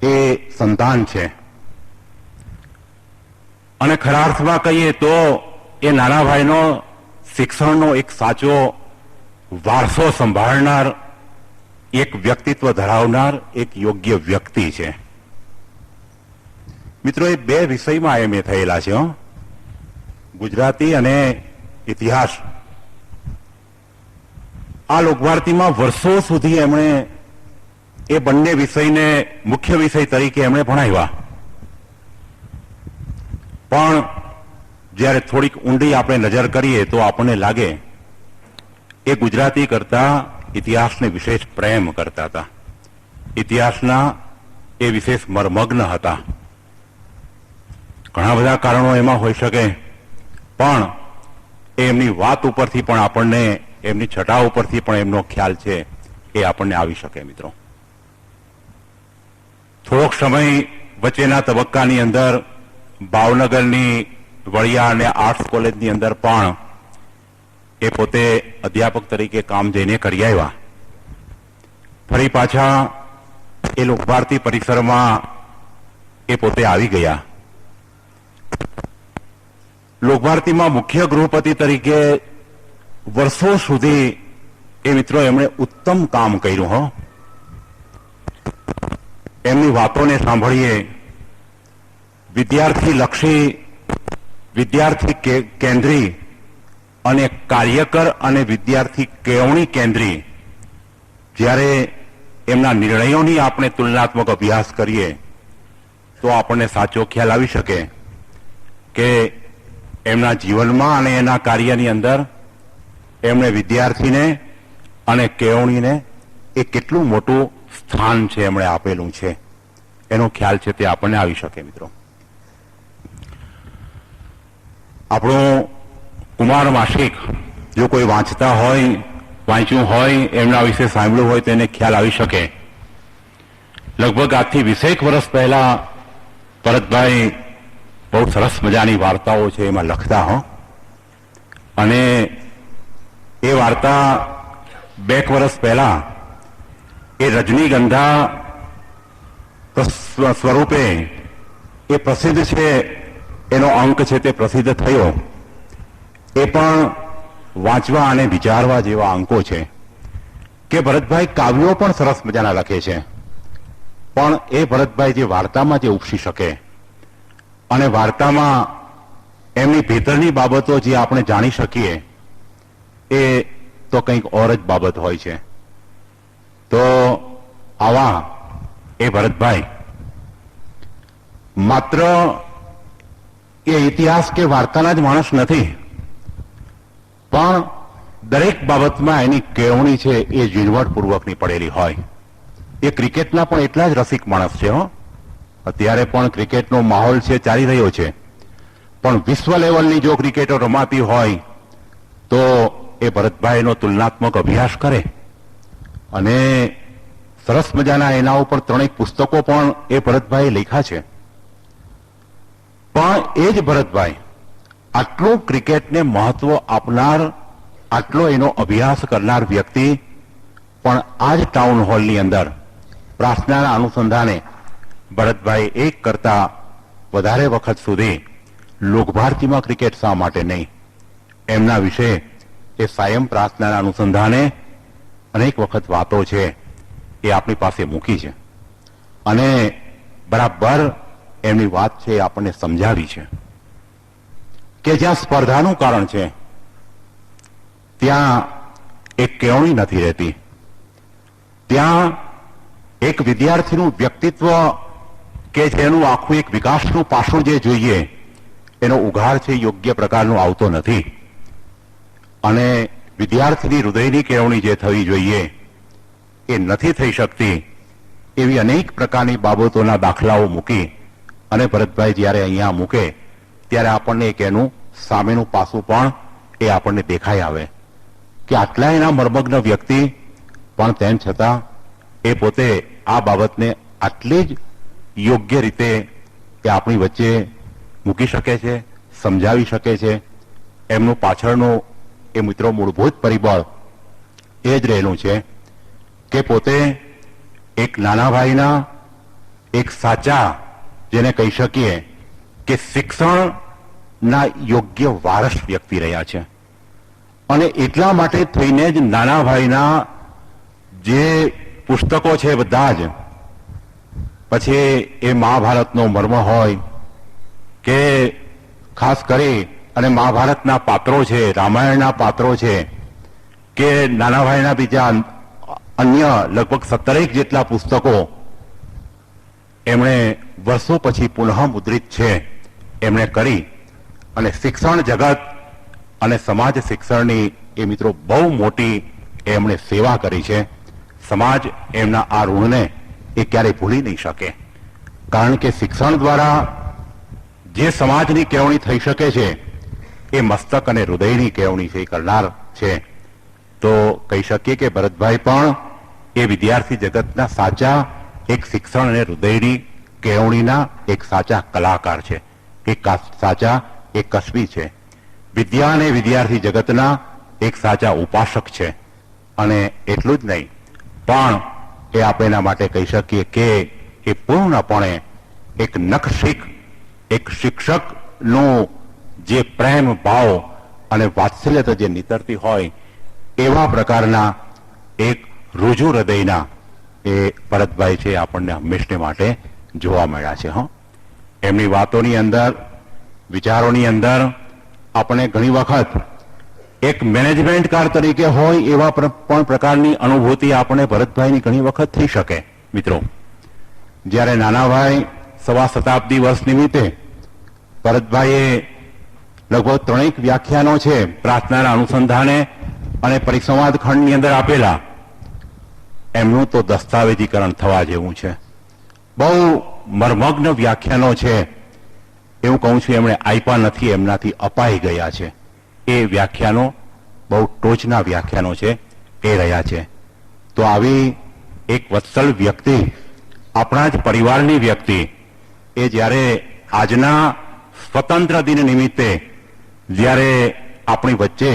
એ સંતાન છે અને ખરા અર્થમાં કહીએ તો એ નાના ભાઈનો શિક્ષણનો એક સાચો વારસો સંભાળનાર, એક વ્યક્તિત્વ ધરાવનાર એક યોગ્ય વ્યક્તિ છે. મિત્રો, એ બે વિષયમાં એમએ થયેલા છે, ગુજરાતી અને ઇતિહાસ. આ લોકભારતીમાં વર્ષો સુધી એમણે એ બંને વિષયને મુખ્ય વિષય તરીકે એમણે ભણાવ્યા. પણ જ્યારે થોડીક ઊંડી આપણે નજર કરીએ તો આપણને લાગે એ ગુજરાતી કરતા ઇતિહાસને વિશેષ પ્રેમ કરતા હતા, ઇતિહાસના એ વિશેષ મર્મગ્ન હતા. ઘણા બધા કારણો એમાં હોઈ શકે, પણ એમની વાત ઉપરથી પણ આપણને, એમની છટા ઉપરથી પણ એમનો ખ્યાલ છે એ આપણને આવી શકે. મિત્રો, થોડોક સમય વચ્ચેના તબક્કાની અંદર ભાવનગરની વડિયા અને આર્ટ્સ કોલેજની અંદર પણ એ પોતે અધ્યાપક તરીકે કામ જઈને કરી આવ્યા. ફરી પાછા એ લોકભારતી પરિસરમાં એ પોતે આવી ગયા. લોકભારતીમાં મુખ્ય ગૃહપતિ તરીકે વર્ષો સુધી એ મિત્રો એમણે ઉત્તમ કામ કર્યું. એમની વાતોને સાંભળીએ, વિદ્યાર્થી કેન્દ્રી અને કાર્યકર અને વિદ્યાર્થી કેળવણી કેન્દ્રી જ્યારે એમના નિર્ણયોની આપણે તુલનાત્મક અભ્યાસ કરીએ તો આપણને સાચો ખ્યાલ આવી શકે કે એમના જીવનમાં અને એના કાર્યની અંદર એમણે વિદ્યાર્થીને અને કેળવણીને એ કેટલું મોટું સ્થાન છે એમણે આપેલું છે, એનો ખ્યાલ છે તે આપણને આવી શકે. મિત્રો, આપણું કુમાર માસિક જો કોઈ વાંચતા હોય, વાંચ્યું હોય, એમના વિશે સાંભળ્યું હોય તો એને ખ્યાલ આવી શકે. લગભગ આજથી 20 વર્ષ પહેલા ભરતભાઈ બહુ સરસ મજાની વાર્તાઓ છે એમાં લખતા. અને એ વાર્તા 2 વર્ષ પહેલા એ રજનીગંધા સ્વરૂપે એ પ્રસિદ્ધ છે, એનો અંક છે તે પ્રસિદ્ધ થયો. એ પણ વાંચવા અને વિચારવા જેવા અંકો છે કે ભરતભાઈ કાવ્યો પણ સરસ મજાના લખે છે, પણ એ ભરતભાઈ જે વાર્તામાં જે ઉપસી શકે અને વાર્તામાં એમની ભીતરની બાબતો જે આપણે જાણી શકીએ એ તો કંઈક ઓર જ બાબત હોય છે. તો આવા એ ભરતભાઈ માત્ર એ ઇતિહાસ કે વાર્તાના જ માણસ નથી, પણ દરેક બાબતમાં એની કેળવણી છે એ ઝીણવટપૂર્વકની પડેલી હોય. એ ક્રિકેટના પણ એટલા જ રસિક માણસ છે. અત્યારે પણ ક્રિકેટનો માહોલ છે, ચાલી રહ્યો છે, પણ વિશ્વ લેવલની જો ક્રિકેટો રમાતી હોય તો એ ભરતભાઈનો તુલનાત્મક અભ્યાસ કરે અને સરસ મજાના એના ઉપર 3 પુસ્તકો પણ એ ભરતભાઈએ લખ્યા છે. પણ એ જ ભરતભાઈ આટલું ક્રિકેટને મહત્વ આપનાર, આટલો એનો અભ્યાસ કરનાર વ્યક્તિ પણ આ જ ટાઉન હોલની અંદર પ્રાર્થનાના અનુસંધાને ભરતભાઈ 1 કરતા વધારે વખત સુધી લોકભારતીમાં ક્રિકેટ શા માટે નહીં, એમના વિશે એ સાયમ પ્રાર્થનાના અનુસંધાને અનેક વખત વાતો છે એ આપણી પાસે મૂકી છે અને બરાબર એમની વાત છે એ આપણને સમજાવી છે કે જ્યાં સ્પર્ધાનું કારણ છે ત્યાં એક કેળવણી નથી રહેતી, ત્યાં એક વિદ્યાર્થીનું વ્યક્તિત્વ કે જેનું આખું એક વિકાસનું પાસું જે જોઈએ એનો ઉઘાડ છે યોગ્ય પ્રકારનો આવતો નથી. અને વિદ્યાર્થીની હૃદયની કેળવણી જે થવી જોઈએ એ નથી થઈ શકતી. એવી અનેક પ્રકારની બાબતોના દાખલાઓ મૂકી અને ભરતભાઈ જ્યારે અહીંયા મૂકે ત્યારે આપણને એક એનું સામેનું પાસું પણ એ આપણને દેખાઈ આવે કે આટલા એના મર્મગ્ન વ્યક્તિ પણ તેમ છતાં એ પોતે આ બાબતને આટલી જ યોગ્ય રીતે એ આપણી વચ્ચે મૂકી શકે છે, સમજાવી શકે છે. એમનું પાછળનું એ મિત્રો મૂળભૂત પરિબળ એ જ રહેલું છે કે પોતે એક નાના ભાઈના એક સાચા જેને કહી શકીએ કે શિક્ષણના યોગ્ય વારસ વ્યક્તિ રહ્યા છે. અને એટલા માટે થઈને જ નાના ભાઈના જે પુસ્તકો છે બધા જ, પછી એ મહાભારતનો મર્મ હોય કે ખાસ કરી અને મહાભારતના પાત્રો છે, રામાયણના પાત્રો છે, કે નાના ભાઈના બીજા અન્ય લગભગ 17 જેટલા પુસ્તકો એમણે વર્ષો પછી પુનઃ મુદ્રિત છે એમણે કરી અને શિક્ષણ જગત અને સમાજ શિક્ષણની એ મિત્રો બહુ મોટી એમણે સેવા કરી છે. સમાજ એમના આ ઋણને એ ક્યારેય ભૂલી નહીં શકે, કારણ કે શિક્ષણ દ્વારા જે સમાજની કેળવણી થઈ શકે છે એ મસ્તક અને હૃદયની કેળવણી છે એ કરનાર છે. તો કહી શકીએ કે ભરતભાઈ પણ એ વિદ્યાર્થી જગતના સાચા એક શિક્ષણ અને હૃદયની કેળવણીના એક સાચા કલાકાર છે, એક સાચા એક કસબી છે, વિદ્યા અને વિદ્યાર્થી જગતના એક સાચા ઉપાસક છે. અને એટલું જ નહીં પણ એ આપણે એના માટે કહી શકીએ કે એ પૂર્ણપણે એક નખશીખ, એક શિક્ષકનું જે પ્રેમ ભાવ અને વાત્સલ્યતા જે નીતરતી હોય એવા પ્રકારના એક રુજુ હૃદયના એ ભરતભાઈ છે આપણને હંમેશને માટે જોવા મળ્યા છે. એમની વાતોની અંદર, વિચારોની અંદર આપણે ઘણી વખત એક મેનેજમેન્ટકાર તરીકે હોય એવા પણ પ્રકારની અનુભૂતિ આપણે ભરતભાઈની ઘણી વખત થઈ શકે. મિત્રો, જ્યારે નાનાભાઈ 1.25 શતાબ્દી વર્ષ નિમિત્તે ભરતભાઈએ લગભગ 3 વ્યાખ્યાનો છે પ્રાર્થનાના અનુસંધાને અને પરિસંવાદ ખંડની અંદર આપેલા, એમનું તો દસ્તાવેજીકરણ થવા જેવું છે. બહુ મર્મગ્ન વ્યાખ્યાનો છે. એવું કહું છું, એમણે આપ્યા નથી, એમનાથી અપાઈ ગયા છે. એ વ્યાખ્યાનો બહુ ટોચના વ્યાખ્યાનો છે એ રહ્યા છે. તો આવી એક વત્સલ વ્યક્તિ, આપણા જ પરિવારની વ્યક્તિ, એ જ્યારે આજના સ્વતંત્ર દિન નિમિત્તે જ્યારે આપણી વચ્ચે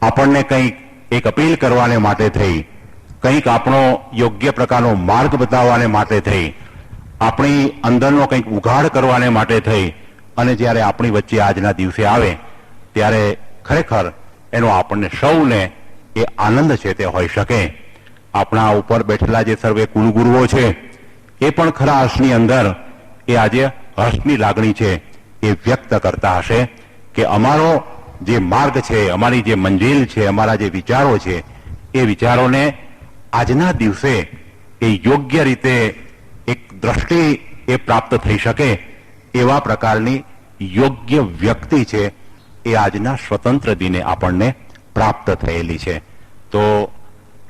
આપણને કંઈક એક અપીલ કરવાને માટે થઈ, કંઈક આપણો યોગ્ય પ્રકારનો માર્ગ બતાવવાને માટે થઈ, આપણી અંદરનો કંઈક ઉઘાડ કરવાને માટે થઈ અને જ્યારે આપણી વચ્ચે આજના દિવસે આવે ત્યારે ખરેખર એનો આપણને સૌને એ આનંદ છે તે હોઈ શકે. આપણા ઉપર બેઠેલા જે સર્વે કુલગુરુઓ છે એ પણ ખરા હર્ષની અંદર એ આજે હર્ષની લાગણી છે એ વ્યક્ત કરતા હશે કે અમારો જે માર્ગ છે, અમારી જે મંજિલ છે, અમારા જે વિચારો છે એ વિચારોને આજના દિવસે એ યોગ્ય રીતે એક દ્રષ્ટિ એ પ્રાપ્ત થઈ શકે એવા પ્રકારની યોગ્ય વ્યક્તિ છે એ આજના સ્વતંત્ર દિને આપણને પ્રાપ્ત થયેલી છે. તો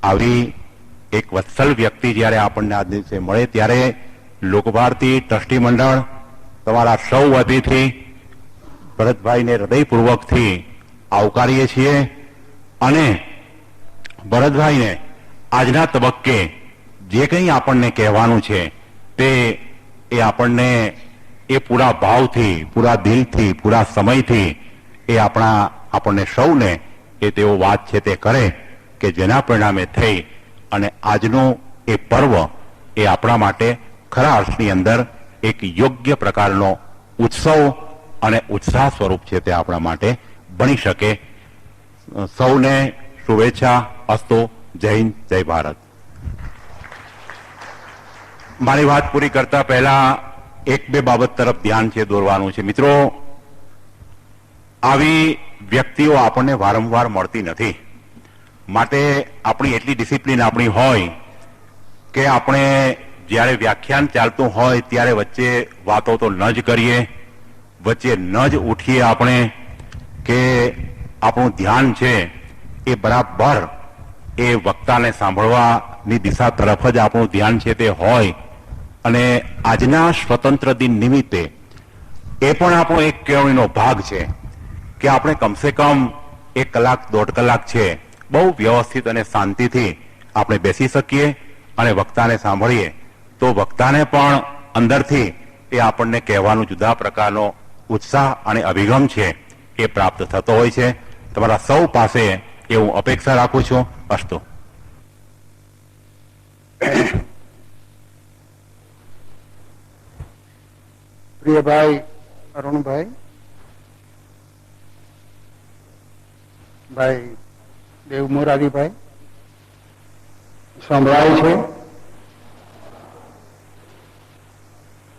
આવી એક વત્સલ વ્યક્તિ જ્યારે આપણને આ દિવસે મળે ત્યારે લોકભારતી ટ્રસ્ટી મંડળ તમારા સૌ વતીથી ભરતભાઈને હૃદયપૂર્વકથી આવકારીએ છીએ અને ભરતભાઈને આજના તબક્કે જે કંઈ આપણને કહેવાનું છે તે એ આપણને એ પૂરા ભાવથી, પૂરા દિલથી, પૂરા સમયથી એ આપણને સૌને એ તેઓ વાત છે તે કરે કે જેના પરિણામે થઈ અને આજનું એ પર્વ એ આપણા માટે ખરા અર્થની અંદર એક યોગ્ય પ્રકારનો ઉત્સવ અને ઉત્સાહ સ્વરૂપ છે તે આપણા માટે બની શકે. સૌને શુભેચ્છા અસ્તુ. જય હિન્દ, જય ભારત. મારી વાત પૂરી કરતા પહેલા 1-2 બાબત તરફ ધ્યાન છે દોરવાનું છે. મિત્રો, આવી વ્યક્તિઓ આપણને વારંવાર મળતી નથી, માટે આપણી એટલી ડિસિપ્લિન આપણી હોય કે આપણે જ્યારે વ્યાખ્યાન ચાલતું હોય ત્યારે વચ્ચે વાતો તો ન જ કરીએ, વચ્ચે ન જ ઉઠીએ આપણે, કે આપણું ધ્યાન છે એ બરાબર એ વક્તાને સાંભળવાની દિશા તરફ જ આપણું ધ્યાન છે તે હોય. અને આજના સ્વતંત્ર દિન નિમિત્તે એ પણ આપણો એક કેળવણીનો ભાગ છે કે આપણે કમસે કમ 1 કલાક 1.5 કલાક છે બહુ વ્યવસ્થિત અને શાંતિથી આપણે બેસી શકીએ અને વક્તાને સાંભળીએ તો વક્તાને પણ અંદરથી એ આપણને કહેવાનું જુદા પ્રકારનો ઉત્સાહ અને અભિગમ છે એ પ્રાપ્ત થતો હોય છે. તમારા સૌ પાસે એ હું અપેક્ષા રાખું છું. અસ્તુ. પ્રિયભાઈ અરુણભાઈ, ભાઈ દેવ મોરારીભાઈ સંભળાય છે?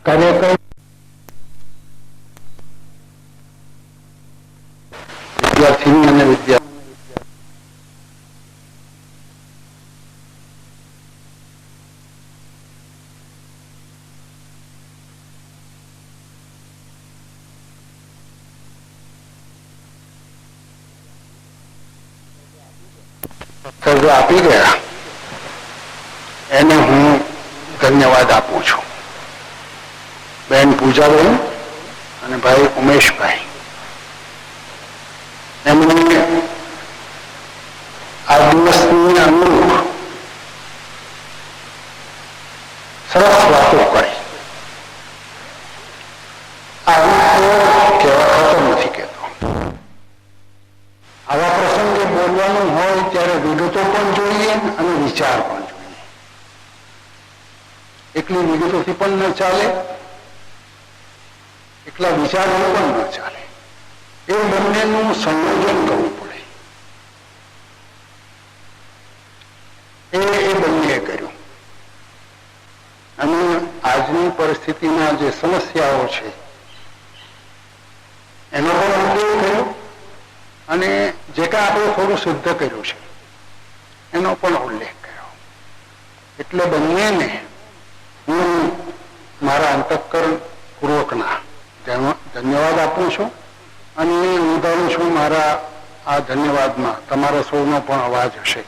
કાર્યકર વિદ્યાર્થીની અને વિદ્યાર્થી આપી ગયા એને હું ધન્યવાદ આપું છું. બેન પૂજાબેન અને ભાઈ ઉમેશભાઈ, એમણે આ દિવસની અનુરૂપ સરસ વાતો કરી. આ કહેવા ખાતર નથી કહેતો. આવા પ્રસંગે બોલવાનું હોય ત્યારે વિગતો પણ જોઈએ અને વિચાર પણ જોઈએ. એકલી વિગતોથી પણ ન ચાલે, એકલા વિચારોથી પણ ન ચાલે. એ બંનેનું સંયોજન કરવું પડે. એ બંને કર્યું. અને આજની પરિસ્થિતિના જે સમસ્યાઓ છે એનો પણ ઉલ્લેખ કર્યો અને જે કાંઈ આપણે થોડું સિદ્ધ કર્યું છે એનો પણ ઉલ્લેખ કર્યો. એટલે બંનેને હું મારા અંતઃકરણ પૂર્વકના ધન્યવાદ આપું છું અને નોંધાવું છું. મારા આ ધન્યવાદમાં તમારા સૌનો પણ અવાજ હશે.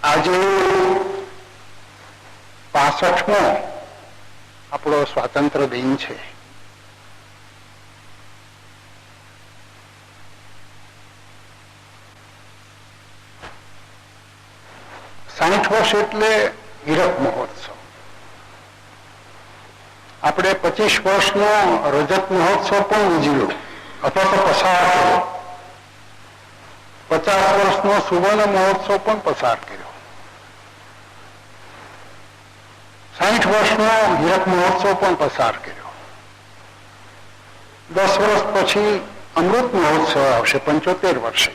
આજે 65મો આપણો સ્વાતંત્ર્ય દિન છે. વર્ષ એટલે હીરક મહોત્સવ. આપણે 25 વર્ષનો રજત મહોત્સવ પણ ઉજવ્યો અથવા તો પસાર કર્યો. 50 વર્ષનો સુવર્ણ મહોત્સવ પણ પસાર કર્યો. 60 વર્ષનો હીરક મહોત્સવ પણ પસાર કર્યો. 10 વર્ષ પછી અમૃત મહોત્સવ આવશે 75 વર્ષે,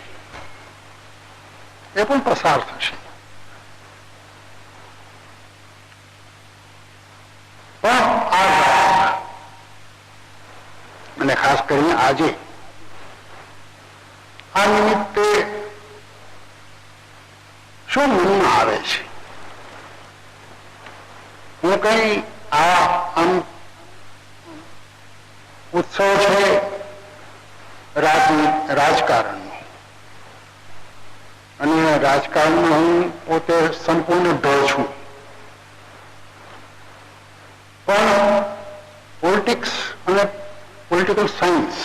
એ પણ પસાર થશે. અને ખાસ કરીને આજે આ નિમિત્તે શું મનમાં આવે છે? હું કઈ આ ઉત્સવ છે રાજકારણનો, અને રાજકારણમાં હું પોતે સંપૂર્ણ ઢળ છું. પણ પોલિટિક્સ અને પોલિટિકલ સાયન્સ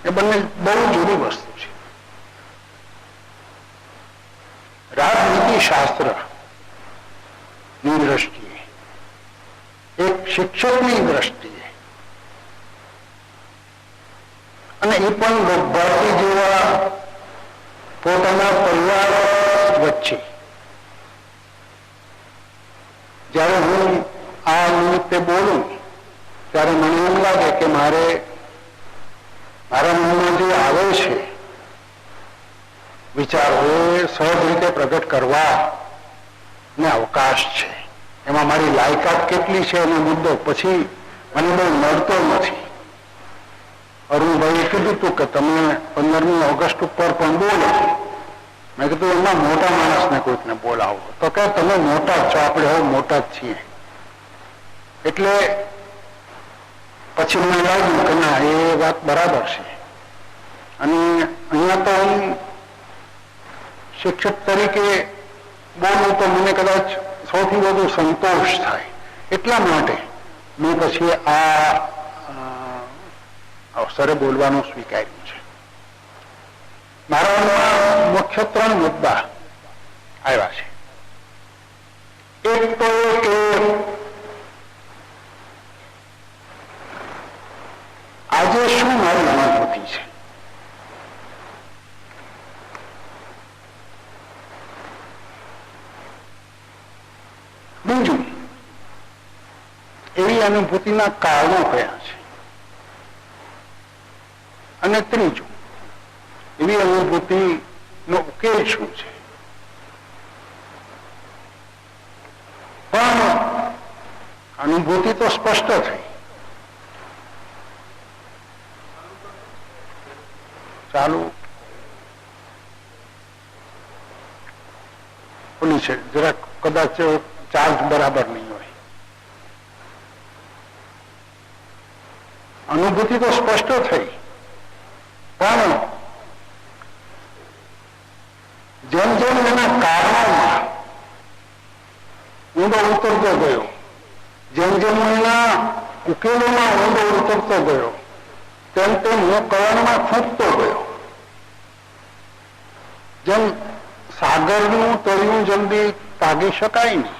એ બંને બહુ જુદી વસ્તુ છે. રાજનીતિ શાસ્ત્ર ની દ્રષ્ટિએ, એક શિક્ષકની દ્રષ્ટિએ, અને એ પણ લોકભારતી જેવા પોતાના પરિવાર વચ્ચે, જ્યારે હું આ નિમિત્તે બોલું ત્યારે મને એમ લાગે કે મારા મનમાં જે આવે છે વિચારો એ સહજ રીતે પ્રગટ કરવા ને અવકાશ છે. એમાં મારી લાયકાત કેટલી છે એનો મુદ્દો પછી મને બહુ નડતો નથી. અરુણભાઈએ કીધું હતું કે તમે 15મી ઓગસ્ટ ઉપર પણ બોલો. મેં કીધું એમાં મોટા માણસને કોઈકને બોલાવો. તો કે તમે મોટા જ છો, આપણે હવે મોટા જ છીએ. એટલે પછી મને લાગ્યું કે ના, એ વાત બરાબર છે. અને અહીંયા તો હું શિક્ષક તરીકે બોલું તો મને કદાચ સૌથી વધુ સંતોષ થાય. એટલા માટે મેં પછી આ અવસરે બોલવાનું સ્વીકાર્યું છે. મારા મુખ્ય 3 મુદ્દા આવ્યા છે. એક તો કે આજે શું મારી અનુભૂતિ છે. બીજું એવી અનુભૂતિના કારણો કયા છે, અને ત્રીજું એવી અનુભૂતિનો ઉકેલ શું છે. પણ અનુભૂતિ તો સ્પષ્ટ થઈ. ચાલુ ઓલી છે જરાક કદાચ ચાર્જ બરાબર નહીં હોય. અનુભૂતિ તો સ્પષ્ટ થઈ, પણ જેમ જેમ એના કારણોમાં ઊંડો ઉતરતો ગયો, જેમ જેમ એના ઉકેલોમાં ઊંડો ઉતરતો ગયો, તેમ તેમ હું કવનમાં ખૂંપતો ગયો. જેમ સાગરનું તળિયું જલ્દી તાગી શકાય નહીં,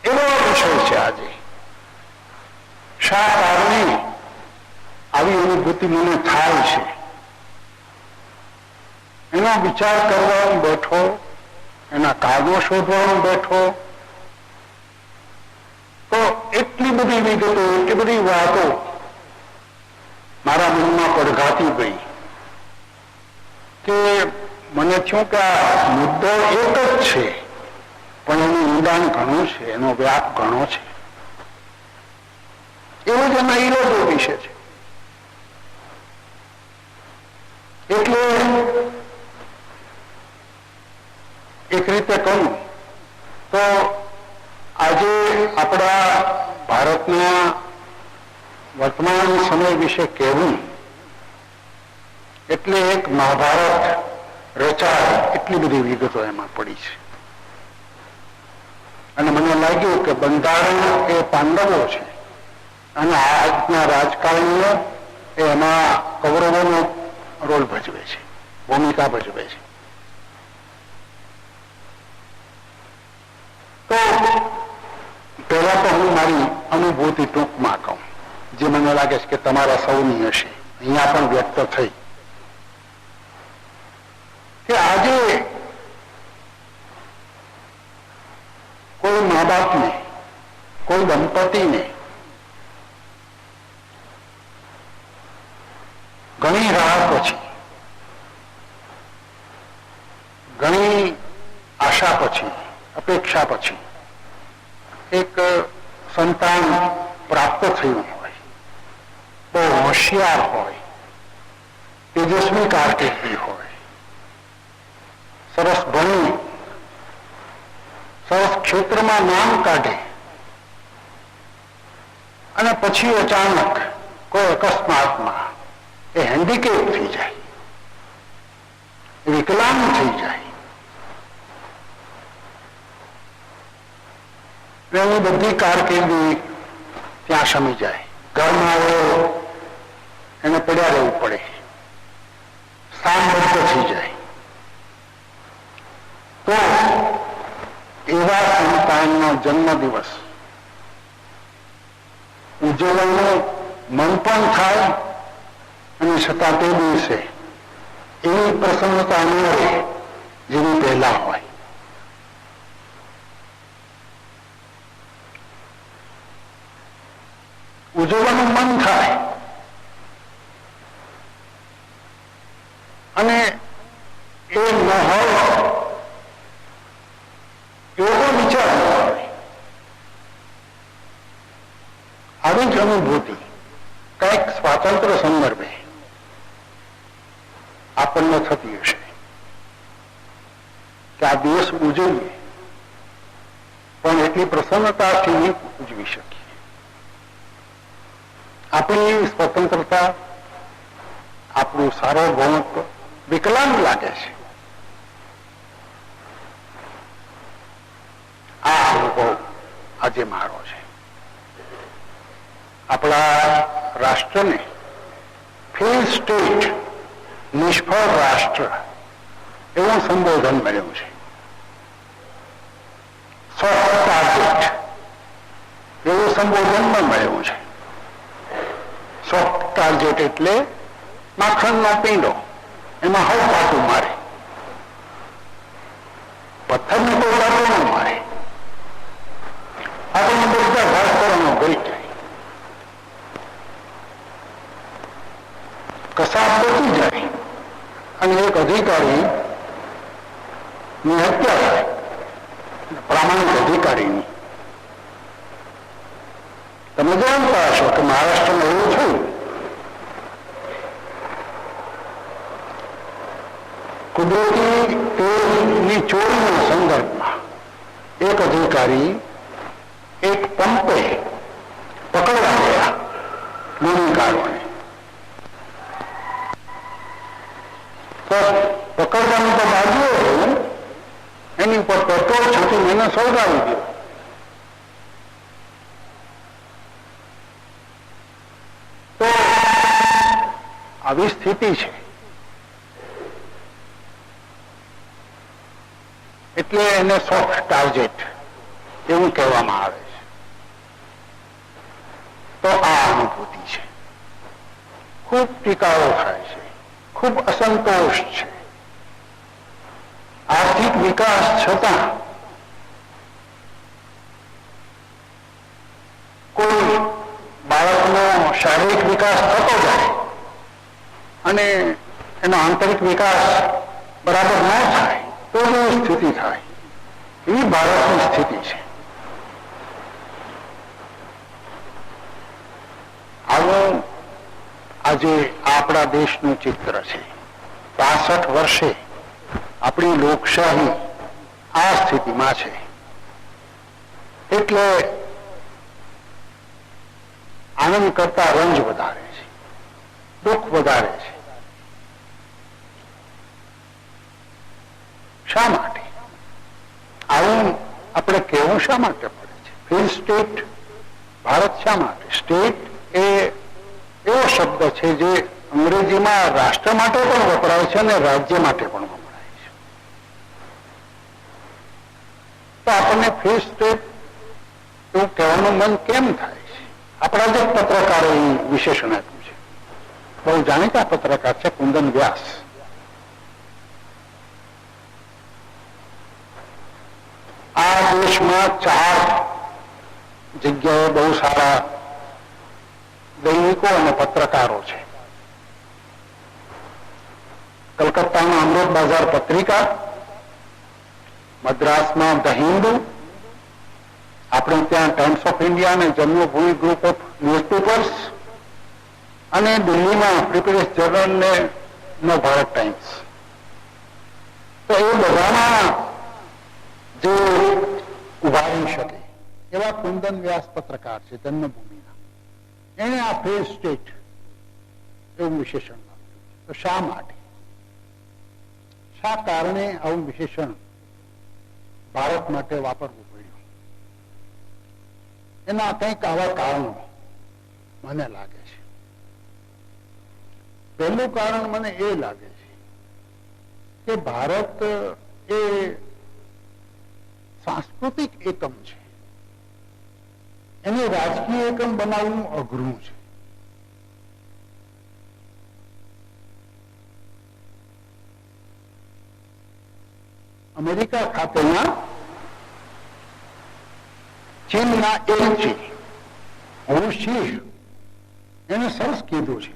એવો વિષય છે આજે. શા કારણે આવી અનુભૂતિ મને થાય છે, એનો વિચાર કરવા બેઠો, એના કારણો શોધવા બેઠો, તો એટલી બધી વિગતો, એટલી બધી વાતો મારા મનમાં પડઘાતી ગઈ કે મને થયું કે આ મુદ્દો એક જ છે, પણ એનું ઊંડાણ ઘણું છે, એનો વ્યાપ ઘણો છે. એવું જ એના ઈરોદો વિશે છે. એટલે એક રીતે કહું તો આજે આપણા ભારતના વર્તમાન સમય વિશે કહેવું એટલે એક મહાભારત રચાય એટલી બધી વિગતો એમાં પડી છે. અને મને લાગ્યું કે બંધારણ એ પાંડવો છે અને આજના રાજકારણીઓ એ એમાં કૌરવોનો રોલ ભજવે છે, ભૂમિકા ભજવે છે. તો પહેલા તો હું મારી અનુભૂતિ ટૂંકમાં કહું, જે મને લાગે છે કે તમારા સૌની હશે, અહીંયા પણ વ્યક્ત થઈ, કે આજે કોઈ મા બાપને, કોઈ દંપતીને ઘણી રાહ પછી, ઘણી આશા પછી, અપેક્ષા પછી એક સંતાન પ્રાપ્ત થયું હોય, બહુ હોશિયાર હોય, તેજસ્વી કારકિર્દી હોય, સરસ ભણી, સરસ ક્ષેત્રમાં નામ કાઢે, અને પછી અચાનક કોઈ અકસ્માતમાં એ હેન્ડીકેપ થઈ જાય, વિકલાંગ થઈ જાય, એની બધી કારકિર્દી ત્યાં શમી જાય. ઘરમાં એને પડ્યા રહેવું પડે, સ્થાનબદ્ધ થઈ જાય. તો એવા સંતાનનો જન્મદિવસ ઉજવવાનું મન પણ થાય, અને છતાં તે દિવસે એવી પ્રસન્નતા ન રહે જેની પહેલા હોય. ઉજવવાનું મન થાય અને એ ન હોય એવો વિચાર ન હોય. આવી જ અનુભૂતિ કંઈક સ્વાતંત્ર્ય સંદર્ભે આપણને થતી હશે કે આ દિવસ ઉજવીએ, પણ એટલી પ્રસન્નતાથી નહીં ઉજવી શકીએ. આપણી સ્વતંત્રતા, આપણું સાર્વભૌમત્વ વિકલાંગ લાગે છે. આ અનુભવ આજે મારો છે. આપણા રાષ્ટ્રને ફેલ સ્ટેટ, નિષ્ફળ રાષ્ટ્ર એવું સંબોધન મળ્યું છે. સોફ્ટ ટાર્ગેટ એવું સંબોધન પણ મળ્યું છે. સોફ્ટ ટાર્ગેટ એટલે માખણનો પીંડો, એમાં હવ પાટું મારે, પથ્થરને કોઈ લાકડું ન મારે. અધિકારી ની હત્યા થાય, પ્રામાણિક અધિકારીની. તમે જાણતા હશો કે મહારાષ્ટ્રમાં એવું થયું, કુદરતી તેલની ચોરીના સંદર્ભમાં એક અધિકારી એક પંપે પકડવા ગયા ગુનેગારોને. તો પકડવાનું તો બાજુ હતું, એની ઉપર પેટ્રોલ છાંટીને એને સળગાવી દીધો. તો આવી સ્થિતિ છે. એટલે એને સોફ્ટ ટાર્ગેટ એવું કહેવામાં આવે છે. તો આ અનુભૂતિ છે. ખૂબ ટીકાઓ થાય છે, ખૂબ અસંતોષ છે. આર્થિક વિકાસ છતાં કોઈ બાળકનો શારીરિક વિકાસ થતો જાય અને એનો આંતરિક વિકાસ બરાબર ન થાય તો એવી સ્થિતિ થાય. એવી ભારતની સ્થિતિ છે. આવું આજે આપણા દેશનું ચિત્ર છે. 65 વર્ષે આપણી લોકશાહી આ સ્થિતિમાં છે. એટલે આનંદ કરતા રંજ વધારે છે, દુઃખ વધારે છે. શા માટે આવું આપણે કહેવું શા માટે પડે છે? ફ્રી સ્ટેટ ભારત શા માટે? સ્ટેટ એ એવો શબ્દ છે જે અંગ્રેજીમાં રાષ્ટ્ર માટે પણ વપરાય છે અને રાજ્ય માટે પણ વપરાય છે. તો આપણને ફ્રી સ્ટેટ એવું કહેવાનું મન કેમ થાય છે? આપણા જ પત્રકારો વિશેષણ આપ્યું છે. બહુ જાણીતા પત્રકાર છે કુંદન વ્યાસ. આ દેશમાં 4 જગ્યાએ બહુ સારા દૈનિકો અને પત્રકારો છે. કલકત્તામાં અમૃત બજાર પત્રિકા, મદ્રાસમાં ધ હિન્દુ, આપણે ત્યાં ટાઈમ્સ ઓફ ઇન્ડિયા અને જન્મભૂમિ ગ્રુપ ઓફ ન્યૂઝપેપર્સ, અને દિલ્હીમાં પીપલ્સ જર્નલ ને નવ ભારત ટાઈમ્સ. તો એ બધામાં જે ઉભારી શકે એવા કુંદન વ્યાસ પત્રકાર છે જન્મભૂમિના. એને આ ફ્રી સ્ટેટ એવું વિશેષણ આપ્યું. તો શા માટે, શા કારણે આવું વિશેષણ ભારત માટે વાપરવું પડ્યું? એના કંઈક આવા કારણો મને લાગે છે. પહેલું કારણ મને એ લાગે છે કે ભારત એ સાંસ્કૃતિક એકમ છે, એને રાજકીય એકમ બનાવવું અઘરું છે. અમેરિકા ખાતેના ચીનના એલચી હું શીહ એને સરસ કીધું છે.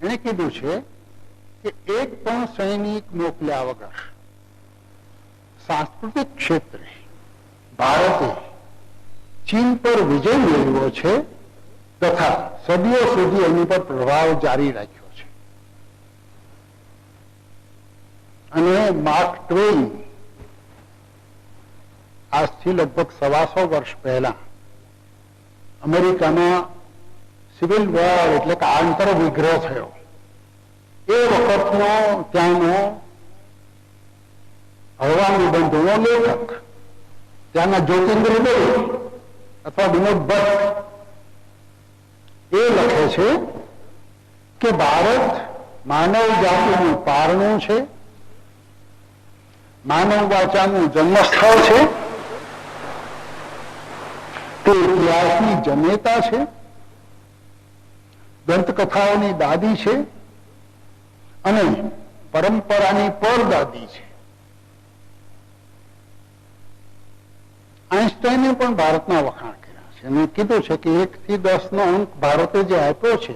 એને કીધું છે કે એક પણ સૈનિક મોકલ્યા વગર સાંસ્કૃતિક ક્ષેત્રે ભારતે ચીન પર વિજય મેળવ્યો છે તથા સદીઓ સુધી એની પર પ્રભાવ જારી રાખ્યો છે. અને માર્ક ટ્વેઇન આજથી લગભગ 125 વર્ષ પહેલા અમેરિકામાં સિવિલ વોર એટલે કે આંતર વિગ્રહ થયો એ વખતનો ત્યાંનો હળવા નિબંધોનો લેખક, ત્યાંના જ્યોતિન્દ્ર દવે અથવા વિનોદ ભટ્ટ એ લખે છે કે ભારત માનવ જાતિનું પારણું છે, માનવ વાચાનું જન્મસ્થળ છે, તે ઇતિહાસની જનેતા છે, દંતકથાઓની દાદી છે અને પરંપરાની પરદાદી છે. આઈન્સ્ટાઈને પણ ભારતના વખાણ કર્યા છે અને કીધું છે કે 1 થી 10 નો અંક ભારતે જે આપ્યો છે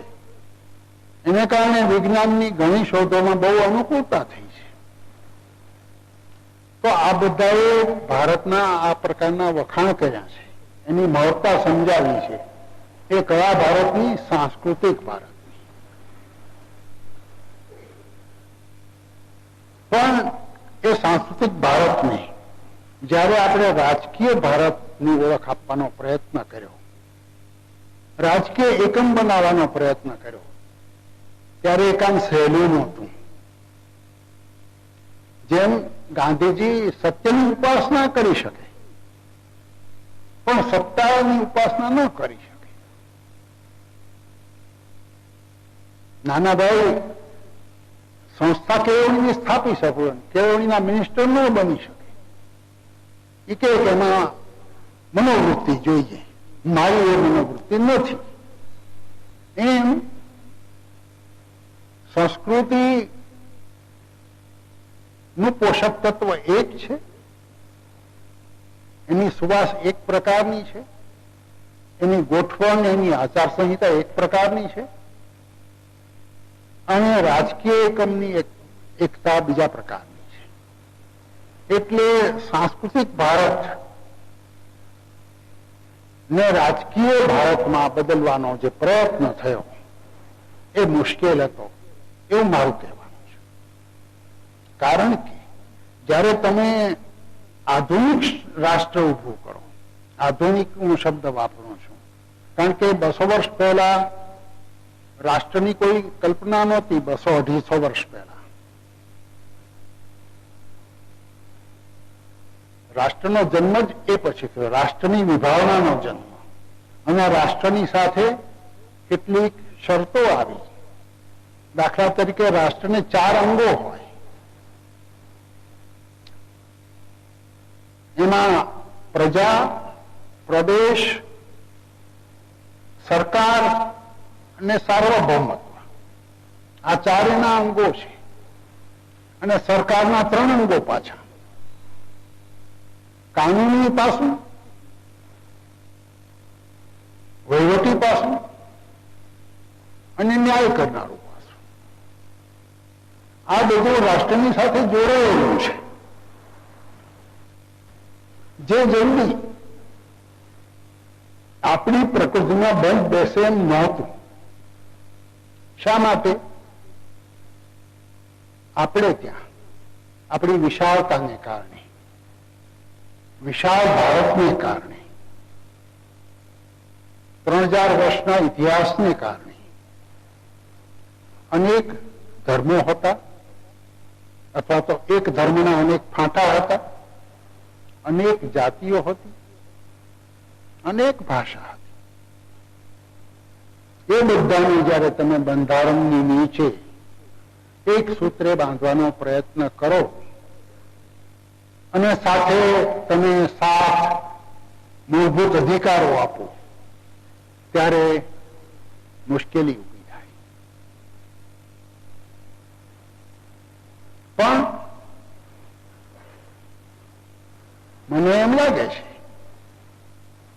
એને કારણે વિજ્ઞાનની ઘણી શોધોમાં બહુ અનુકૂળતા થઈ છે. તો આ બધાએ ભારતના આ પ્રકારના વખાણ કર્યા છે, એની મહત્તા સમજાવી છે. એ કયા ભારતની? સાંસ્કૃતિક ભારતની. પણ એ સાંસ્કૃતિક ભારતને જ્યારે આપણે રાજકીય ભારતની ઓળખ આપવાનો પ્રયત્ન કર્યો, રાજકીય એકમ બનાવવાનો પ્રયત્ન કર્યો, ત્યારે એ કામ સહેલું નહોતું. જેમ ગાંધીજી સત્યની ઉપાસના કરી શકે, પણ સત્તાની ઉપાસના ન કરી શકે. નાના ભાઈ સંસ્થા કેળવણીની સ્થાપી શકે, કેળવણીના મિનિસ્ટર ન બની શકે. એ કે એમાં મનોવૃત્તિ જોઈએ, મારી એ મનોવૃત્તિ નથી. એમ સંસ્કૃતિ નું પોષક તત્વ એક છે, એની સુવાસ એક પ્રકારની છે, એની ગોઠવણ, એની આચારસંહિતા એક પ્રકારની છે, અને રાજકીય એકમની એકતા બીજા પ્રકારની છે. એટલે સાંસ્કૃતિક ભારત ને રાજકીય ભારતમાં બદલવાનો જે પ્રયત્ન થયો એ મુશ્કેલ હતો એવું મારું કહેવાનું છે. કારણ કે જ્યારે તમે આધુનિક રાષ્ટ્ર ઉભું કરો, આધુનિક હું શબ્દ વાપરું છું કારણ કે 200 વર્ષ પહેલા રાષ્ટ્રની કોઈ કલ્પના નહોતી. 200-250 વર્ષ પહેલા રાષ્ટ્રનો જન્મ જ એ પછી થયો, રાષ્ટ્રની વિભાવનાનો જન્મ. અને રાષ્ટ્રની સાથે કેટલીક શરતો આવી. દાખલા તરીકે રાષ્ટ્રને 4 અંગો હોય, એમાં પ્રજા, પ્રદેશ, સરકાર અને સાર્વભૌમત્વ, આ 4 એના અંગો છે. અને સરકારના 3 અંગો પાછા: કાનૂની પાસું, વહીવટી પાસું અને ન્યાય કરનારું પાસું. આ બધું રાષ્ટ્રની સાથે જોડાયેલું છે, જે જલ્દી આપણી પ્રકૃતિમાં બંધ બેસે એમ નહોતું. શા માટે? આપણે ત્યાં આપણી વિશાળતાને કારણે, વિશાળ ભારતને કારણે, 3000 વર્ષના ઇતિહાસને કારણે અનેક ધર્મો હતા, અથવા તો એક ધર્મના અનેક ફાંટા હતા, અનેક જાતિઓ હતી, અનેક ભાષા હતી. એ બધાને જ્યારે તમે બંધારણની નીચે એક સૂત્રે બાંધવાનો પ્રયત્ન કરો અને સાથે તમે 7 મૂળભૂત અધિકારો આપો, ત્યારે મુશ્કેલી ઊભી થાય. પણ મને એમ લાગે છે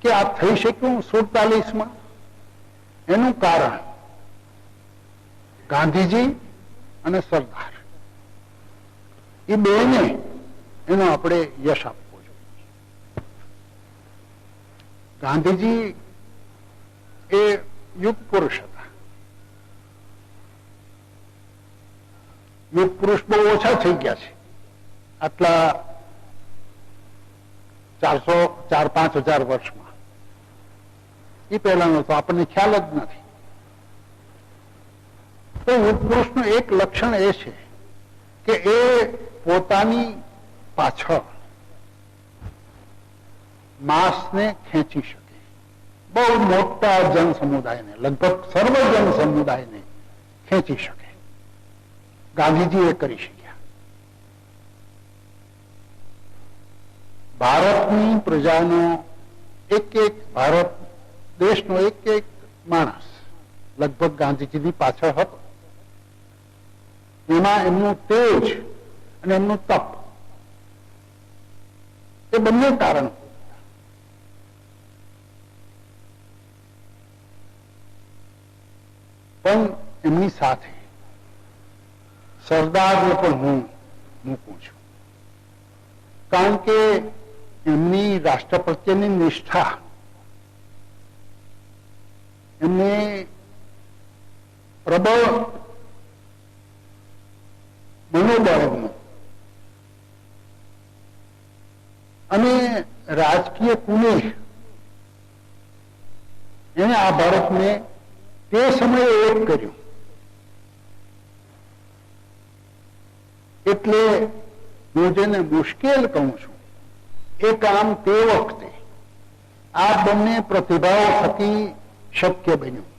કે આ થઈ શક્યું 47માં. એનું કારણ ગાંધીજી અને સરદાર, એ બેને એનો આપણે યશ આપવો જોઈએ. ગાંધીજી એ યુગ પુરુષ હતા. યુગ પુરુષ બહુ ઓછા થઈ ગયા છે આટલા 400-5,000 વર્ષમાં. એ પહેલાનો તો આપણને ખ્યાલ જ નથી. તો યુગ પુરુષનું એક લક્ષણ એ છે કે એ પોતાની પાછળ માસને ખેંચી શકે. બહુ મોટા જન સમુદાયને, લગભગ સર્વ જન સમુદાયને ખેંચી શકે. ગાંધીજી એ કરી શક્યા. ભારતની પ્રજાનો એક ભારત દેશનો એક માણસ લગભગ ગાંધીજીની પાછળ હતો. એમાં એમનું તેજ અને એમનું તપ, એ બંને કારણ. પણ એમની સાથે સરદારને પણ હું મૂકું છું. કારણ કે એમની રાષ્ટ્ર પ્રત્યેની નિષ્ઠા, એમને પ્રબળ મનોબળનું અને રાજકીય કુનેહ એને આ ભારતને તે સમયે એક કર્યું. એટલે હું જેને મુશ્કેલ કહું છું એ કામ તે વખતે આ બંને પ્રતિભાઓ થકી શક્ય બન્યું.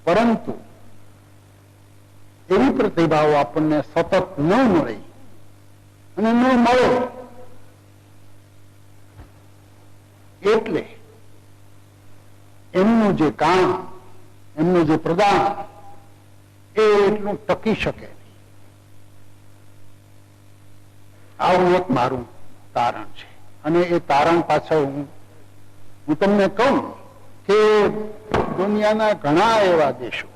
પરંતુ એવી પ્રતિભાઓ આપણને સતત ન મળે અને ન મળે એટલે એમનું જે કામ, એમનું જે પ્રદાન એ એટલું ટકી શકે નહીં. આવું એક મારું તારણ છે. અને એ તારણ પાછળ હું તમને કહું કે દુનિયાના ઘણા એવા દેશો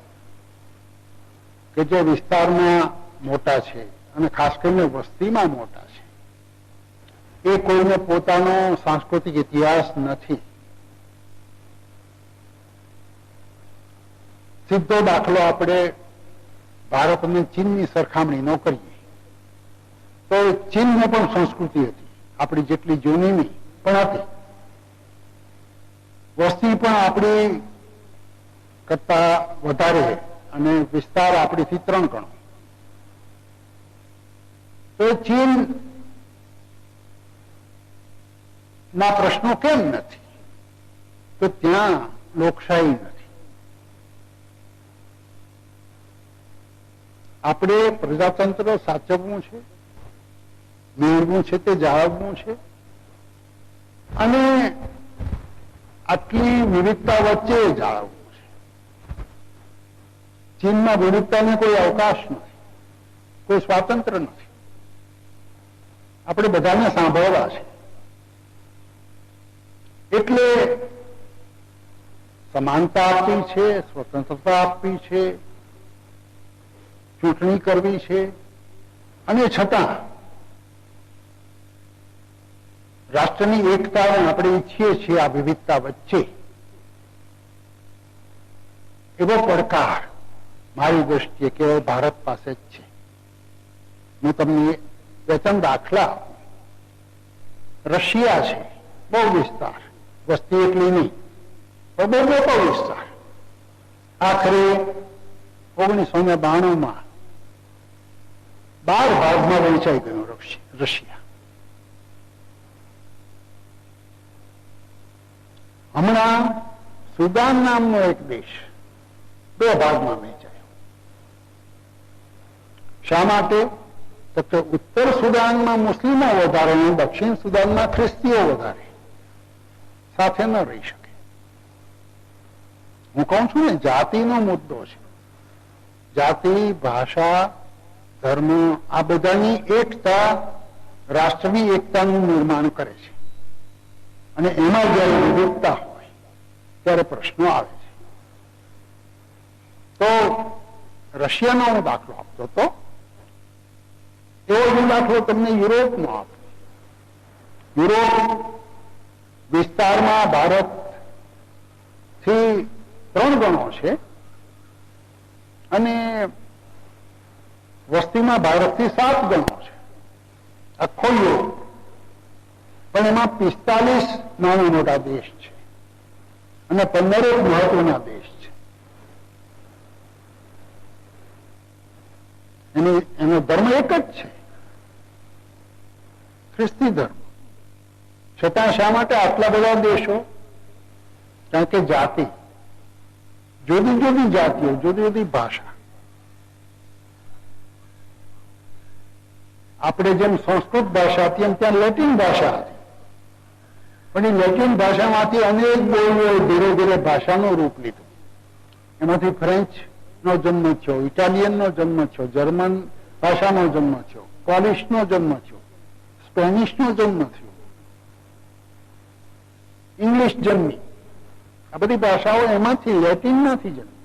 કે જે વિસ્તારમાં મોટા છે અને ખાસ કરીને વસ્તીમાં મોટા છે, એ કોઈને પોતાનો સાંસ્કૃતિક ઇતિહાસ નથી. સીધો દાખલો આપણે ભારત અને ચીનની સરખામણી ન કરીએ તો ચીનને પણ સંસ્કૃતિ હતી, આપણી જેટલી જૂનીની પણ હતી. વસ્તી પણ આપણી કરતા વધારે અને વિસ્તાર આપણીથી 3 ગણો. તો ચીન ના પ્રશ્નો કેમ નથી? તો ત્યાં લોકશાહી નથી. આપણે પ્રજાતંત્ર સાચવવું છે, મેળવવું છે, તે જાળવવું છે. અને આટલી વિવિધતા વચ્ચે જાળવવું છે. ચીનમાં વિવિધતાને કોઈ અવકાશ નથી, કોઈ સ્વાતંત્ર્ય નથી. આપણે બધાને સાંભળવા છે. એટલે સમાનતા આપવી છે, સ્વતંત્રતા આપવી છે, ચૂંટણી કરવી છે, અને છતાં રાષ્ટ્રની એકતા આપણે ઈચ્છીએ છીએ આ વિવિધતા વચ્ચે. એવો પડકાર મારી દ્રષ્ટિએ કેવળ ભારત પાસે જ છે. હું તમને 2-3 દાખલા આપું. રશિયા છે, બહુ વિસ્તાર, વસ્તી એટલી નહીં, પણ બહુ મોટો વિસ્તાર. આખરે 1992માં 12 ભાગમાં વહેંચાઈ ગયો રશિયા. હમણાં સુદાન નામનો એક દેશ 2 ભાગમાં વહેંચાયો. શા માટે? તો કે ઉત્તર સુદાનમાં મુસ્લિમો વધારે અને દક્ષિણ સુદાનમાં ખ્રિસ્તીઓ વધારે, સાથે ન રહી શકે. હું કહું છું ને, જાતિનો મુદ્દો છે. જાતિ, ભાષા, ધર્મ, આ બધાની એકતા રાષ્ટ્રની એકતાનું નિર્માણ કરે છે. અને એમાં જયારે વિવિધતા હોય ત્યારે પ્રશ્નો આવે છે. તો રશિયાનો હું દાખલો આપતો હતો, એવો હું દાખલો તમને યુરોપનો આપું. યુરોપ વિસ્તારમાં ભારતથી 3 ગણો છે અને વસ્તીમાં ભારતથી 7 ગણો છે. આખો યુરોપ. પણ એમાં 45 નાના મોટા દેશ છે અને 15 મહત્વના દેશ છે. એનો ધર્મ એક જ છે, ખ્રિસ્તી ધર્મ. છતાં શા માટે આટલા બધા દેશો? કારણ કે જાતિ, જુદી જુદી જાતિઓ, જુદી જુદી ભાષા. આપણે જેમ સંસ્કૃત ભાષા હતી એમ ત્યાં લેટિન ભાષા હતી. પણ એ લેટિન ભાષામાંથી અનેક બોલીઓએ ધીરે ધીરે ભાષાનું રૂપ લીધું. એમાંથી ફ્રેન્ચનો જન્મ થયો, ઇટાલિયનનો જન્મ થયો, જર્મન ભાષાનો જન્મ થયો, પોલિશનો જન્મ થયો, સ્પેનિશનો જન્મ થયો, ઇંગ્લિશ જન્મી. આ બધી ભાષાઓ એમાંથી લેટિનમાંથી જન્મી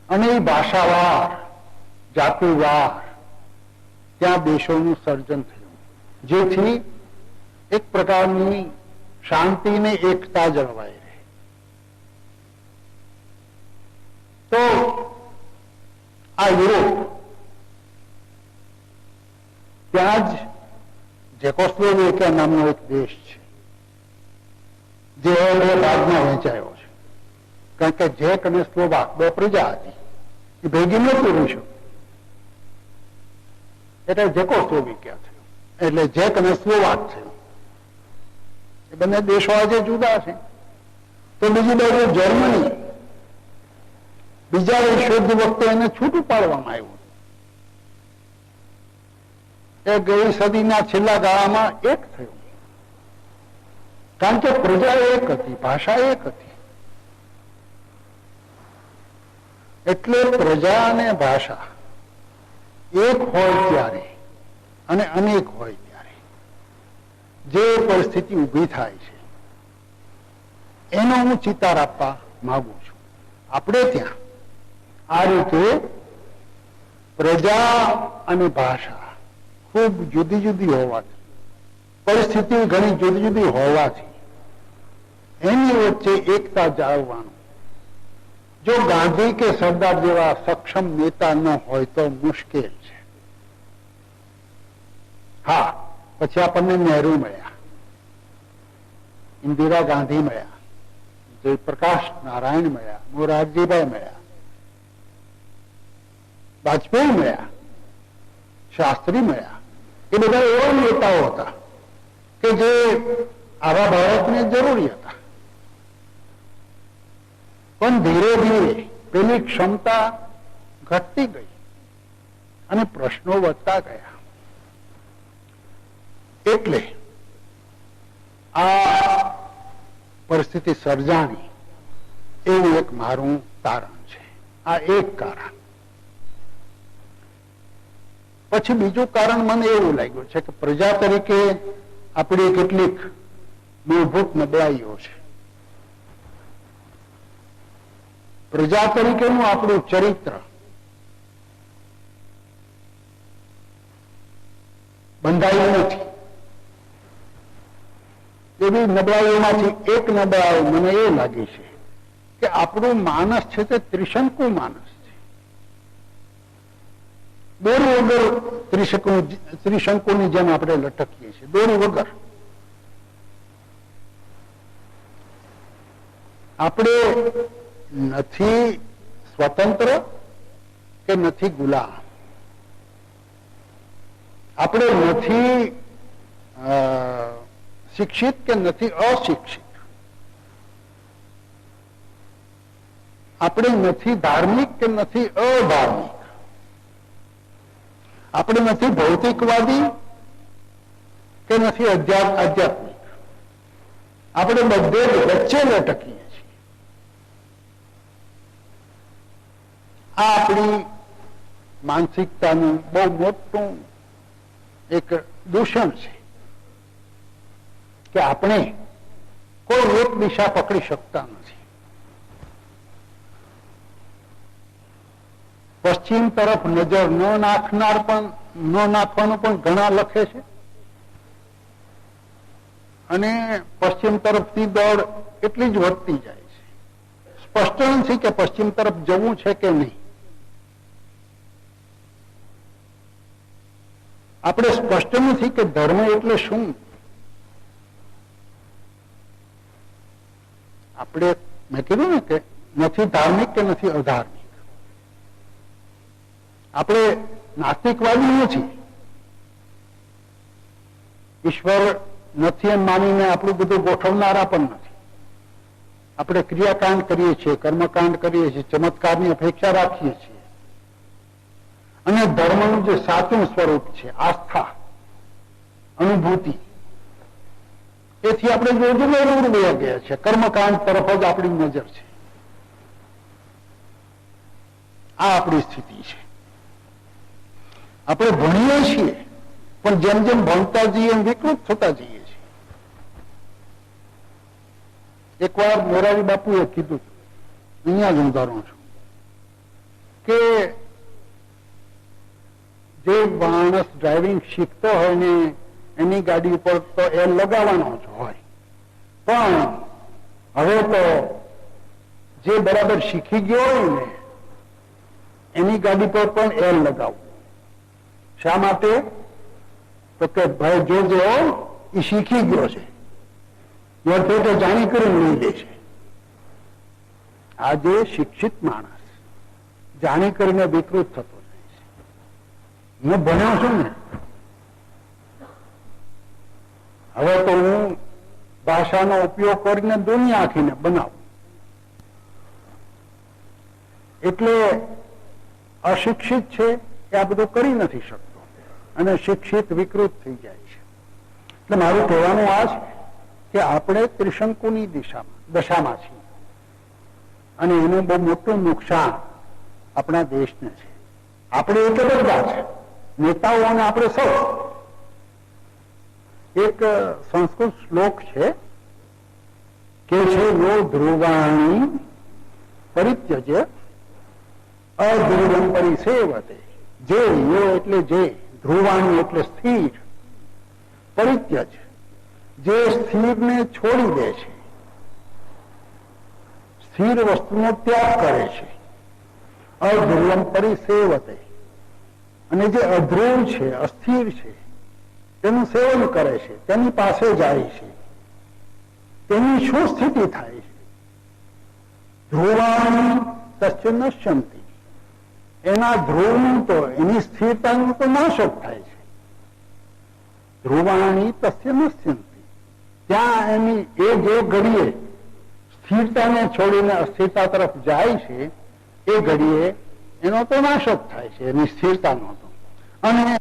અને એ ભાષાવાર જાતિવાર ત્યાં દેશોનું સર્જન થયું, જેથી એક પ્રકારની શાંતિ ને એકતા જળવાઈ રહે. તો આ યુરોપ, ત્યાં જ ચેકોસ્લોવેકિયા નામનો એક દેશ છે જે બે ભાગમાં વહેંચાયો છે. કારણ કે ચેક અને સ્લોવાક બે પ્રજા હતી, એ ભેગી નહોતું રહ્યું, એટલે ચેકોસ્લોવેકિયા થયું, એટલે ચેક અને સ્લોવાક થયું. એ બંને દેશો આજે જુદા છે. તો બીજી બાજુ જર્મની, બીજા વિશ્વયુદ્ધ વખતે એને છૂટું પાડવામાં આવ્યું. એ ગઈ સદીના છેલ્લા ગાળામાં એક થયું, કારણ કે પ્રજા એક હતી, ભાષા એક હતી. એટલે પ્રજા અને ભાષા એક હોય ત્યારે અને અનેક હોય ત્યારે જે પરિસ્થિતિ ઊભી થાય છે એનો હું ચિતાર આપવા માંગુ છું. આપણે ત્યાં આ રીતે પ્રજા અને ભાષા ખૂબ જુદી જુદી હોવાથી, પરિસ્થિતિ ઘણી જુદી જુદી હોવાથી એની વચ્ચે એકતા જાળવવાનું જો ગાંધી કે સરદાર જેવા સક્ષમ નેતા ન હોય તો મુશ્કેલ છે. હા, પછી આપણને નહેરુ મળ્યા, ઇન્દિરા ગાંધી મળ્યા, જયપ્રકાશ નારાયણ મળ્યા, મોરારજીભાઈ મળ્યા, વાજપેયી મળ્યા, શાસ્ત્રી મળ્યા. એ બધા એવા નેતાઓ હતા કે જે આવા ભારતને જરૂરી હતા. પણ ધીરે ધીરે પેલી ક્ષમતા ઘટતી ગઈ અને પ્રશ્નો વધતા ગયા. એટલે આ પરિસ્થિતિ સર્જાણી એવું એક મારું તારણ છે. આ એક કારણ. પછી બીજું કારણ મને એવું લાગ્યું છે કે પ્રજા તરીકે આપણી કેટલીક મૂળભૂત નબળાઈઓ છે. પ્રજા તરીકેનું આપણું ચરિત્ર બંધાયું નથી. એવી નબળાઈઓમાંથી એક નબળાઈ મને એ લાગી છે કે આપણું માનસ છે તે ત્રિશંકુ માનસ છે. દોરી વગર ત્રિશંકુની જેમ આપણે લટકીએ છીએ, દોરી વગર. આપણે નથી સ્વતંત્ર કે નથી ગુલામ. આપણે નથી શિક્ષિત કે નથી અશિક્ષિત. આપણે નથી ધાર્મિક કે નથી અધાર્મિક. આપણે નથી ભૌતિકવાદી કે નથી આધ્યાત્મિક. આપણે બધે જ વચ્ચે લટકીએ છીએ. આ આપણી માનસિકતાનું બહુ મોટું એક દૂષણ છે કે આપણે કોઈ એક દિશા પકડી શકતા નથી. પશ્ચિમ તરફ નજર ન નાખવાનું પણ ઘણા લખે છે અને પશ્ચિમ તરફથી દોડ એટલી જ વધતી જાય છે. સ્પષ્ટ નથી કે પશ્ચિમ તરફ જવું છે કે નહીં. આપણે સ્પષ્ટ નથી કે ધર્મ એટલે શું. આપણે મેં કીધું ને કે નથી ધાર્મિક કે નથી અધાર્મિક. આપણે નાસ્તિકવાદી નથી. ઈશ્વર નથી એમ માનીને આપણું બધું ગોઠવનારા પણ નથી. આપણે ક્રિયાકાંડ કરીએ છીએ, કર્મકાંડ કરીએ છીએ, ચમત્કારની અપેક્ષા રાખીએ છીએ. અને ધર્મનું જે સાચું સ્વરૂપ છે, આસ્થા, અનુભૂતિ, એથી આપણે યોજને દૂર વયા ગયા છે. કર્મકાંડ તરફ જ આપણી નજર છે. આ આપણી સ્થિતિ છે. આપણે ભણીએ છીએ પણ જેમ જેમ ભણતા જઈએ એમ વિકૃત થતા જઈએ છીએ. એકવાર મોરારી બાપુએ કીધું, અહીંયા જ હું ધારું છું, કે જે માણસ ડ્રાઇવિંગ શીખતો હોય ને એની ગાડી ઉપર તો એર લગાવવાનો જ હોય, પણ હવે તો જે બરાબર શીખી ગયો હોય ને એની ગાડી પર પણ એર લગાવવું. શા માટે? તો કે ભાઈ જોજો એ શીખી ગયો છે, યર્થે તો જાણી કરીને લઈ લે છે. આજે શિક્ષિત માણસ જાણી કરીને વિકૃત થતો જાય છે. હું ભણ્યો છું ને, હવે તો હું ભાષાનો ઉપયોગ કરીને દુનિયા આખીને બનાવું. એટલે અશિક્ષિત છે એ આ બધું કરી નથી શકતો અને શિક્ષિત વિકૃત થઈ જાય છે. એટલે મારું કહેવાનું આ છે કે આપણે ત્રિશંકુની દશામાં છીએ અને એનું બહુ મોટું નુકસાન આપણા દેશને છે. આપણે એક બધા છે, નેતાઓ અને આપણે સૌ. એક સંસ્કૃત શ્લોક છે કે છે યો ધ્રુવાણી પરિત્યજ્ય અધ્રુવમ પરિસેવતે. જે યો એટલે જે, ધ્રુવાણી એટલે સ્થિર, પરિત્યજ જે સ્થિરને છોડી દે છે, સ્થિર વસ્તુનો ત્યાગ કરે છે, અધ્રુવમ પરિસેવતે, અને જે અધ્રુવ છે, અસ્થિર છે તેનું સેવન કરે છે, તેની પાસે જાય છે, તેની શું સ્થિતિ થાય છે? ધ્રુવાણી તસ્ય નશ્યંતિ, એના ધ્રુવનું તો, એની સ્થિરતાનું તો નાશ જ થાય છે. ધ્રુવાણી તસ્ય નશ્યંતિ, ત્યાં એની એ જે ઘડીએ સ્થિરતાને છોડીને અસ્થિરતા તરફ જાય છે એ ઘડીએ એનો તો નાશ જ થાય છે, એની સ્થિરતાનો તો. અને